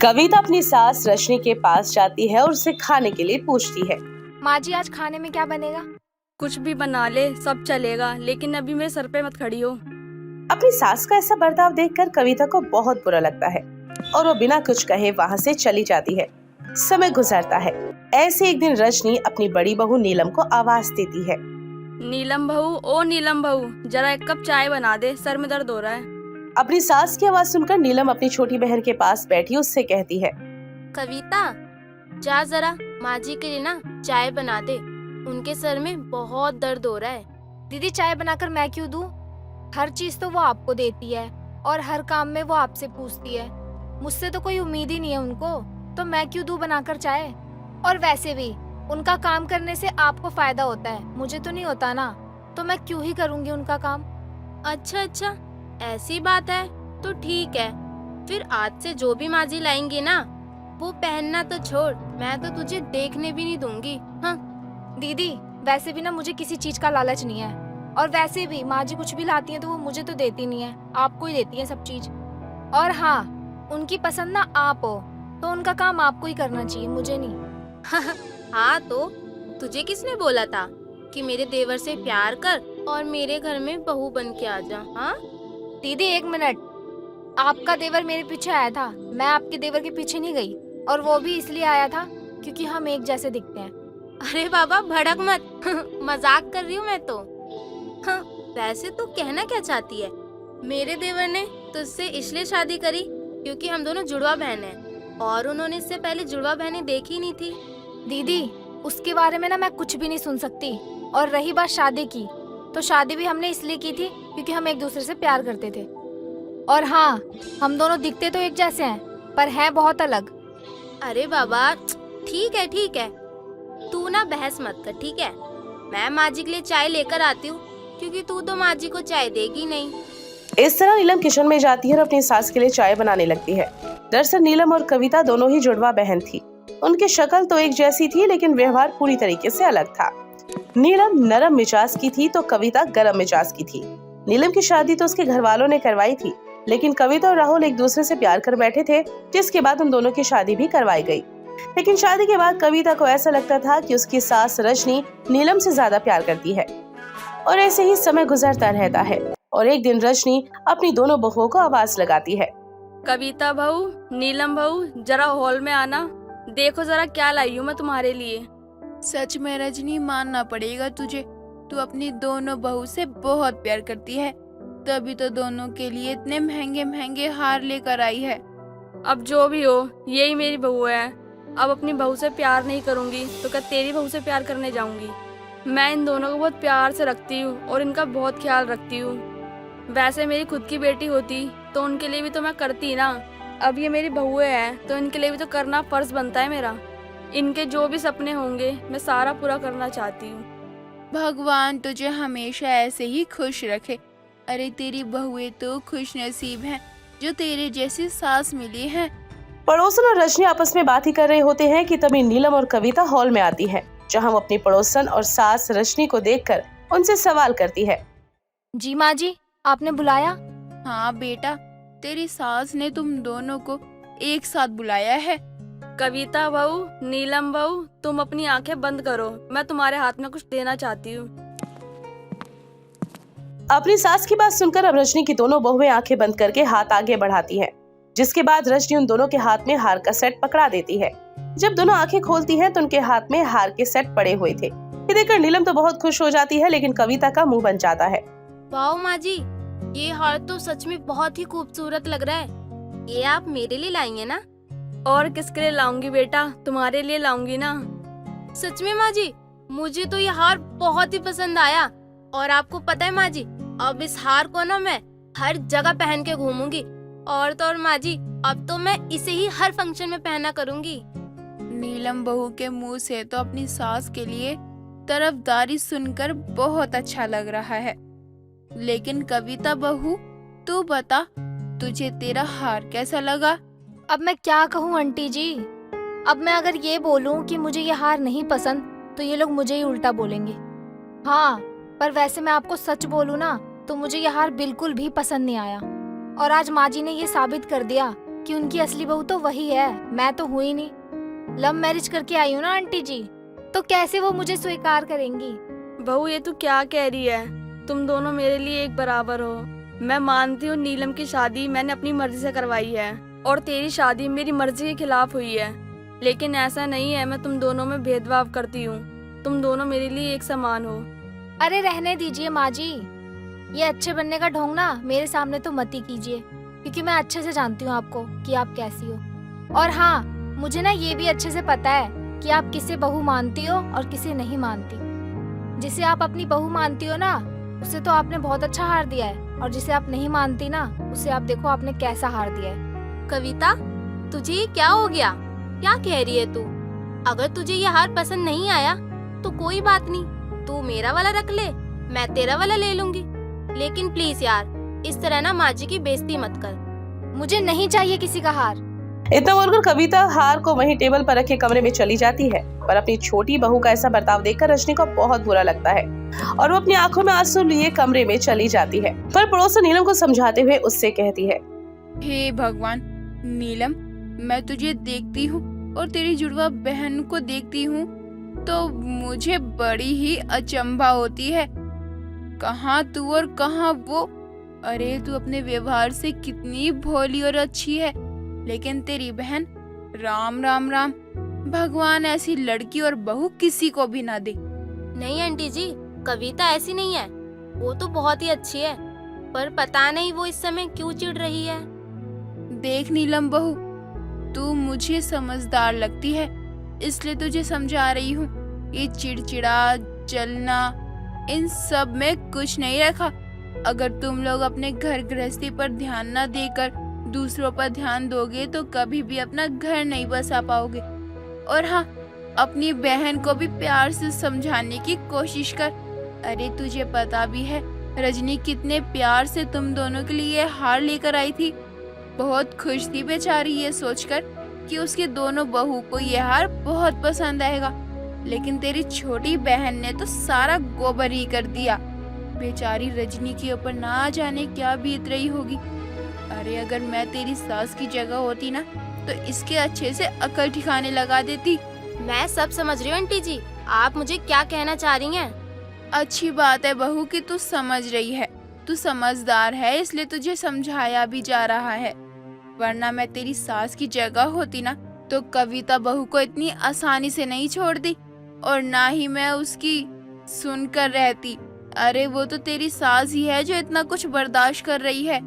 कविता अपनी सास रश्मि के पास जाती है और उसे खाने के लिए पूछती है। माँ जी, आज खाने में क्या बनेगा? कुछ भी बना ले, सब चलेगा, लेकिन अभी मेरे सर पे मत खड़ी हो। अपनी सास का ऐसा बर्ताव देखकर कविता को बहुत बुरा लगता है और वो बिना कुछ कहे वहाँ से चली जाती है। समय गुजरता है। ऐसे एक दिन रजनी अपनी बड़ी बहू नीलम को आवाज देती है। नीलम बहू, ओ नीलम बहू, जरा एक कप चाय बना दे, सर में दर्द हो रहा है। अपनी सास की आवाज सुनकर नीलम अपनी छोटी बहन के पास बैठी उससे कहती है, कविता, जा जरा माँ जी के लिए ना चाय बना दे, उनके सर में बहुत दर्द हो रहा है। दीदी, चाय बनाकर मैं क्यों दूं? हर चीज तो वो आपको देती है और हर काम में वो आपसे पूछती है। मुझसे तो कोई उम्मीद ही नहीं है उनको, तो मैं क्यों दूं बनाकर चाय? और वैसे भी उनका काम करने से आपको फायदा होता है, मुझे तो नहीं होता ना, तो मैं क्यों ही करूँगी उनका काम। अच्छा, ऐसी बात है तो ठीक है, फिर आज से जो भी माँ जी लाएंगी ना वो पहनना तो छोड़, मैं तो तुझे देखने भी नहीं दूंगी। हाँ दीदी, वैसे भी ना मुझे किसी चीज का लालच नहीं है, और वैसे भी माँ जी कुछ भी लाती हैं तो वो मुझे तो देती नहीं है, आपको ही देती है सब चीज। और हाँ, उनकी पसंद ना आप हो तो उनका काम आपको ही करना चाहिए, मुझे नहीं। हाँ, तो तुझे किसने बोला था कि मेरे देवर से प्यार कर और मेरे घर में बहू बन के आ जा? हाँ दीदी, एक मिनट, आपका देवर मेरे पीछे आया था, मैं आपके देवर के पीछे नहीं गई, और वो भी इसलिए आया था क्योंकि हम एक जैसे दिखते हैं। अरे बाबा, भड़क मत मजाक कर रही हूँ मैं तो। हाँ, वैसे तो कहना क्या चाहती है? मेरे देवर ने तुझसे इसलिए शादी करी क्योंकि हम दोनों जुड़वा बहन हैं, और उन्होंने इससे पहले जुड़वा बहनें देखी नहीं थी। दीदी, उसके बारे में ना मैं कुछ भी नहीं सुन सकती। और रही बात शादी की, तो शादी भी हमने इसलिए की थी क्योंकि हम एक दूसरे से प्यार करते थे। और हाँ, हम दोनों दिखते तो एक जैसे हैं, पर हैं बहुत अलग। अरे बाबा, ठीक है, तू ना बहस मत कर, ठीक है? मैं माँ जी के लिए चाय लेकर आती हूँ, क्योंकि तू तो माँ जी को चाय देगी नहीं। इस तरह नीलम किचन में जाती है और अपनी सास के लिए चाय बनाने लगती है। दरअसल नीलम और कविता दोनों ही जुड़वा बहन थी। उनकी शक्ल तो एक जैसी थी, लेकिन व्यवहार पूरी तरीके से अलग था। नीलम नरम मिजाज की थी तो कविता गरम मिजाज की थी। नीलम की शादी तो उसके घर वालों ने करवाई थी, लेकिन कविता और राहुल एक दूसरे से प्यार कर बैठे थे, जिसके बाद उन दोनों की शादी भी करवाई गई। लेकिन शादी के बाद कविता को ऐसा लगता था कि उसकी सास रजनी नीलम से ज्यादा प्यार करती है। और ऐसे ही समय गुजरता रहता है और एक दिन रजनी अपनी दोनों बहुओं को आवाज लगाती है। कविता बहू, नीलम बहू, जरा हॉल में आना, देखो जरा क्या लाई हूँ मैं तुम्हारे लिए। सच में रजनी, मानना पड़ेगा तुझे, तू अपनी दोनों बहू से बहुत प्यार करती है, तभी तो दोनों के लिए इतने महंगे महंगे हार लेकर आई है। अब जो भी हो, यही मेरी बहू है। अब अपनी बहू से प्यार नहीं करूंगी तो क्या तेरी बहू से प्यार करने जाऊंगी? मैं इन दोनों को बहुत प्यार से रखती हूँ और इनका बहुत ख्याल रखती हूँ। वैसे मेरी खुद की बेटी होती तो उनके लिए भी तो मैं करती ना। अब ये मेरी बहुएं हैं तो इनके लिए भी तो करना फर्ज बनता है मेरा। इनके जो भी सपने होंगे मैं सारा पूरा करना चाहती हूँ। भगवान तुझे हमेशा ऐसे ही खुश रखे। अरे तेरी बहुएं तो खुश नसीब हैं जो तेरे जैसी सास मिली है। पड़ोसन और रजनी आपस में बात ही कर रहे होते हैं कि तभी नीलम और कविता हॉल में आती है, जहां वो अपनी पड़ोसन और सास रजनी को देखकर उनसे सवाल करती है। जी माँ जी, आपने बुलाया? हाँ बेटा, तेरी सास ने तुम दोनों को एक साथ बुलाया है। कविता बहू, नीलम बहू, तुम अपनी आंखें बंद करो, मैं तुम्हारे हाथ में कुछ देना चाहती हूँ। अपनी सास की बात सुनकर अब रजनी की दोनों बहुएं आंखें बंद करके हाथ आगे बढ़ाती हैं, जिसके बाद रजनी उन दोनों के हाथ में हार का सेट पकड़ा देती है। जब दोनों आंखें खोलती हैं तो उनके हाथ में हार के सेट पड़े हुए थे। ये देखकर नीलम तो बहुत खुश हो जाती है, लेकिन कविता का मुंह बन जाता है। वाह माँ जी, ये हार तो सच में बहुत ही खूबसूरत लग रहा है। ये आप मेरे लिए लाई है ना? और किसके लिए लाऊंगी बेटा, तुम्हारे लिए लाऊंगी ना। सच में माँ जी, मुझे तो ये हार बहुत ही पसंद आया। और आपको पता है माँ जी, अब इस हार को ना मैं हर जगह पहन के घूमूंगी। और तो और माँ जी, अब तो मैं इसे ही हर फंक्शन में पहना करूंगी। नीलम बहू के मुंह से तो अपनी सास के लिए तरफदारी सुनकर बहुत अच्छा लग रहा है। लेकिन कविता बहू, तू बता, तुझे तेरा हार कैसा लगा? अब मैं क्या कहूँ आंटी जी, अब मैं अगर ये बोलूँ कि मुझे ये हार नहीं पसंद तो ये लोग मुझे ही उल्टा बोलेंगे। हाँ, पर वैसे मैं आपको सच बोलूँ ना तो मुझे ये हार बिल्कुल भी पसंद नहीं आया। और आज माँ जी ने ये साबित कर दिया कि उनकी असली बहू तो वही है, मैं तो हुई नहीं। लव मैरिज करके आई हूँ ना आंटी जी, तो कैसे वो मुझे स्वीकार करेंगी? बहू ये तू क्या कह रही है? तुम दोनों मेरे लिए एक बराबर हो। मैं मानती हूँ नीलम की शादी मैंने अपनी मर्जी से करवाई है और तेरी शादी मेरी मर्जी के खिलाफ हुई है, लेकिन ऐसा नहीं है मैं तुम दोनों में भेदभाव करती हूँ। तुम दोनों मेरे लिए एक समान हो। अरे रहने दीजिए माँ जी, ये अच्छे बनने का ढोंग ना मेरे सामने तो मत ही कीजिए, क्योंकि मैं अच्छे से जानती हूँ आपको कि आप कैसी हो। और हाँ, मुझे ना ये भी अच्छे से पता है कि आप किसे बहू मानती हो और किसे नहीं मानती। जिसे आप अपनी बहू मानती हो ना, उसे तो आपने बहुत अच्छा हार दिया है, और जिसे आप नहीं मानती ना, उसे आप देखो आपने कैसा हार दिया है। कविता, तुझे ये क्या हो गया? क्या कह रही है तू? अगर तुझे ये हार पसंद नहीं आया तो कोई बात नहीं, तू मेरा वाला रख ले, मैं तेरा वाला ले लूंगी। लेकिन प्लीज यार, इस तरह ना माँ जी की बेइज्जती मत कर। मुझे नहीं चाहिए किसी का हार। इतना बोलकर कविता हार को वहीं टेबल पर रखे कमरे में चली जाती है, पर अपनी छोटी बहू का ऐसा बर्ताव देखकर रजनी को बहुत बुरा लगता है और वो अपनी आंखों में आंसू लिए कमरे में चली जाती है। पर पड़ोसन नीलम को समझाते हुए उससे कहती है, हे भगवान नीलम, मैं तुझे देखती हूँ और तेरी जुड़वा बहन को देखती हूँ तो मुझे बड़ी ही अचंभा होती है। कहाँ तू और कहाँ वो। अरे तू अपने व्यवहार से कितनी भोली और अच्छी है, लेकिन तेरी बहन, राम राम राम, भगवान ऐसी लड़की और बहू किसी को भी ना दे। नहीं आंटी जी, कविता ऐसी नहीं है, वो तो बहुत ही अच्छी है, पर पता नहीं वो इस समय क्यों चिढ़ रही है। देख नीलम बहू, तू मुझे समझदार लगती है, इसलिए तुझे समझा रही हूँ। ये चिड़चिड़ा जलना इन सब में कुछ नहीं रखा। अगर तुम लोग अपने घर गृहस्थी पर ध्यान न देकर दूसरों पर ध्यान दोगे तो कभी भी अपना घर नहीं बसा पाओगे। और हाँ, अपनी बहन को भी प्यार से समझाने की कोशिश कर। अरे तुझे पता भी है रजनी कितने प्यार से तुम दोनों के लिए हार लेकर आई थी। बहुत खुश थी बेचारी ये सोचकर कि उसके दोनों बहू को ये हार बहुत पसंद आएगा, लेकिन तेरी छोटी बहन ने तो सारा गोबर ही कर दिया। बेचारी रजनी के ऊपर ना जाने क्या बीत रही होगी। अरे अगर मैं तेरी सास की जगह होती ना तो इसके अच्छे से अकल ठिकाने लगा देती। मैं सब समझ रही हूँ आंटी जी, आप मुझे क्या कहना चाह रही हैं? अच्छी बात है बहू कि तू समझ रही है, तू समझदार है, इसलिए तुझे समझाया भी जा रहा है। वरना मैं तेरी सास की जगह होती ना तो कविता बहू को इतनी आसानी से नहीं छोड़ती और ना ही मैं उसकी सुनकर रहती। अरे वो तो तेरी सास ही है जो इतना कुछ बर्दाश्त कर रही है।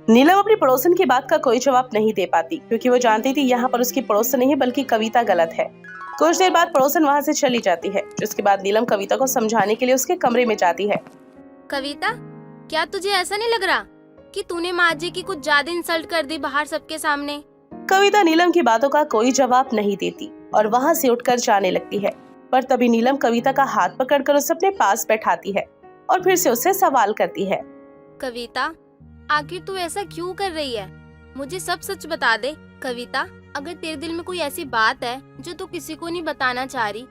नीलम अपनी पड़ोसन की बात का कोई जवाब नहीं दे पाती, क्योंकि वो जानती थी यहाँ पर उसकी पड़ोसन नहीं बल्कि कविता गलत है। कुछ देर बाद पड़ोसन वहाँ से चली जाती है, जिसके बाद नीलम कविता को समझाने के लिए उसके कमरे में जाती है। कविता, क्या तुझे ऐसा नहीं लग रहा कि तूने माँ जी की कुछ ज्यादा इंसल्ट कर दी बाहर सबके सामने? कविता नीलम की बातों का कोई जवाब नहीं देती और वहाँ से उठकर जाने लगती है, पर तभी नीलम कविता का हाथ पकड़कर उसे अपने पास बैठाती है और फिर से उससे सवाल करती है। कविता, आखिर तू ऐसा क्यों कर रही है? मुझे सब सच बता दे। कविता, अगर तेरे दिल में कोई ऐसी बात है जो तू किसी को नहीं बताना चाह रही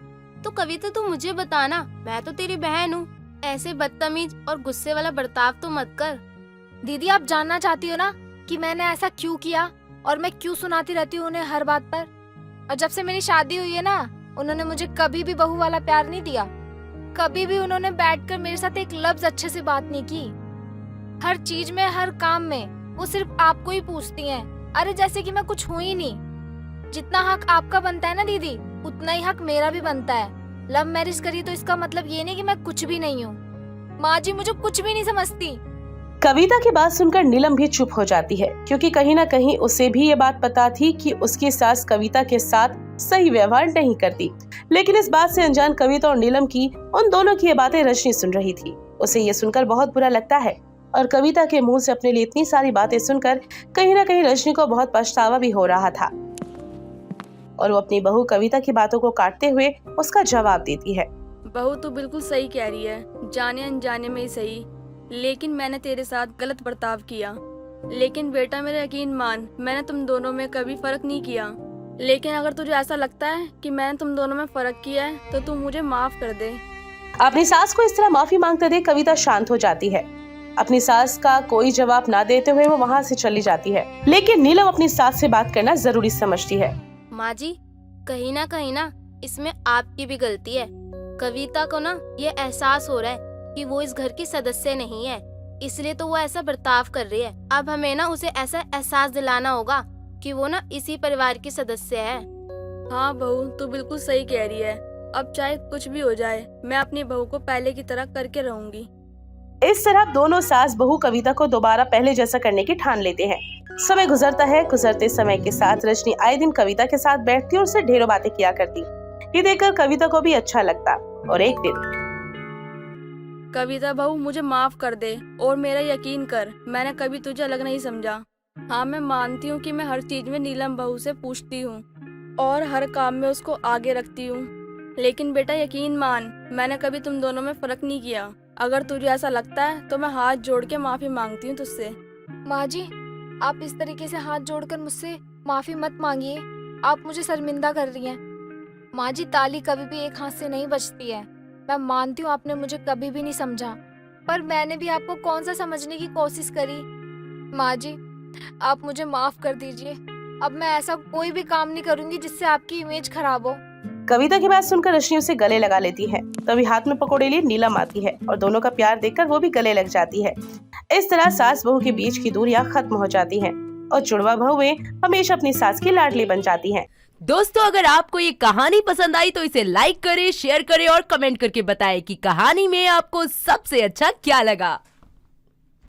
तो कविता तू मुझे बताना, मैं तो तेरी बहन हूँ। ऐसे बदतमीज और गुस्से वाला बर्ताव तो मत कर। दीदी, आप जानना चाहती हो ना कि मैंने ऐसा क्यों किया और मैं क्यों सुनाती रहती हूँ उन्हें हर बात पर। और जब से मेरी शादी हुई है ना, उन्होंने मुझे कभी भी बहू वाला प्यार नहीं दिया। कभी भी उन्होंने बैठकर मेरे साथ एक लफ्ज अच्छे से बात नहीं की। हर चीज में, हर काम में वो सिर्फ आपको ही पूछती हैं। अरे जैसे कि मैं कुछ हूँ ही नहीं। जितना हक आपका बनता है ना दीदी, उतना ही हक मेरा भी बनता है। लव मैरिज करी तो इसका मतलब ये नहीं कि मैं कुछ भी नहीं हूँ। माँ जी मुझे कुछ भी नहीं समझती। कविता की बात सुनकर नीलम भी चुप हो जाती है, क्योंकि कहीं ना कहीं उसे भी ये बात पता थी कि उसकी सास कविता के साथ सही व्यवहार नहीं करती। लेकिन इस बात से अनजान कविता और नीलम की उन दोनों की ये बातें रजनी सुन रही थी। उसे ये सुनकर बहुत बुरा लगता है और कविता के मुंह से अपने लिए इतनी सारी बातें सुनकर कहीं ना कहीं रजनी को बहुत पछतावा भी हो रहा था और वो अपनी बहू कविता की बातों को काटते हुए उसका जवाब देती है। बहू तू बिल्कुल सही कह रही है, जाने अनजाने में ही सही, लेकिन मैंने तेरे साथ गलत बर्ताव किया। लेकिन बेटा मेरा यकीन मान, मैंने तुम दोनों में कभी फर्क नहीं किया। लेकिन अगर तुझे ऐसा लगता है कि मैंने तुम दोनों में फर्क किया है तो तू मुझे माफ कर दे। अपनी सास को इस तरह माफी मांगते देख कविता शांत हो जाती है अपनी सास का कोई जवाब ना देते हुए वो वहाँ से चली जाती है, लेकिन नीलम अपनी सास से बात करना जरूरी समझती है। माँ जी, कहीं ना इसमें आपकी भी गलती है। कविता को ना ये एहसास हो रहा है कि वो इस घर की सदस्य नहीं है, इसलिए तो वो ऐसा बर्ताव कर रही है। अब हमें ना उसे ऐसा एहसास दिलाना होगा कि वो ना इसी परिवार की सदस्य है। हाँ बहू, तू बिल्कुल सही कह रही है। अब चाहे कुछ भी हो जाए, मैं अपनी बहू को पहले की तरह करके रहूंगी। इस तरह दोनों सास बहू कविता को दोबारा पहले जैसा करने की ठान लेते हैं। समय गुजरता है। गुजरते समय के साथ रजनी आए दिन कविता के साथ बैठती और उससे ढेरों बातें किया करती। ये देखकर कविता को भी अच्छा लगता। और एक दिन कविता बहू, मुझे माफ कर दे और मेरा यकीन कर, मैंने कभी तुझे अलग नहीं समझा। हाँ, मैं मानती हूँ कि मैं हर चीज में नीलम बहू से पूछती हूँ और हर काम में उसको आगे रखती हूँ, लेकिन बेटा यकीन मान, मैंने कभी तुम दोनों में फर्क नहीं किया। अगर तुझे ऐसा लगता है तो मैं हाथ जोड़ के माफी मांगती हूँ तुझसे। माँ जी, आप इस तरीके से हाथ जोड़कर मुझसे माफी मत मांगिए। आप मुझे शर्मिंदा कर रही हैं। माँ जी, ताली कभी भी एक हाथ से नहीं बजती है। मैं मानती हूँ आपने मुझे कभी भी नहीं समझा, पर मैंने भी आपको कौन सा समझने की कोशिश करी। माँ जी, आप मुझे माफ कर दीजिए। अब मैं ऐसा कोई भी काम नहीं करूंगी जिससे आपकी इमेज खराब हो। कविता की बात सुनकर रजनी उसे गले लगा लेती है। तभी हाथ में पकौड़े लिए नीलम आती है और दोनों का प्यार देखकर वो भी गले लग जाती है। इस तरह सास बहू के बीच की दूरियां खत्म हो जाती हैं और जुड़वा बहुएं हमेशा अपनी सास की लाडली बन जाती हैं। दोस्तों, अगर आपको ये कहानी पसंद आई तो इसे लाइक करें, शेयर करें और कमेंट करके बताएं कि कहानी में आपको सबसे अच्छा क्या लगा।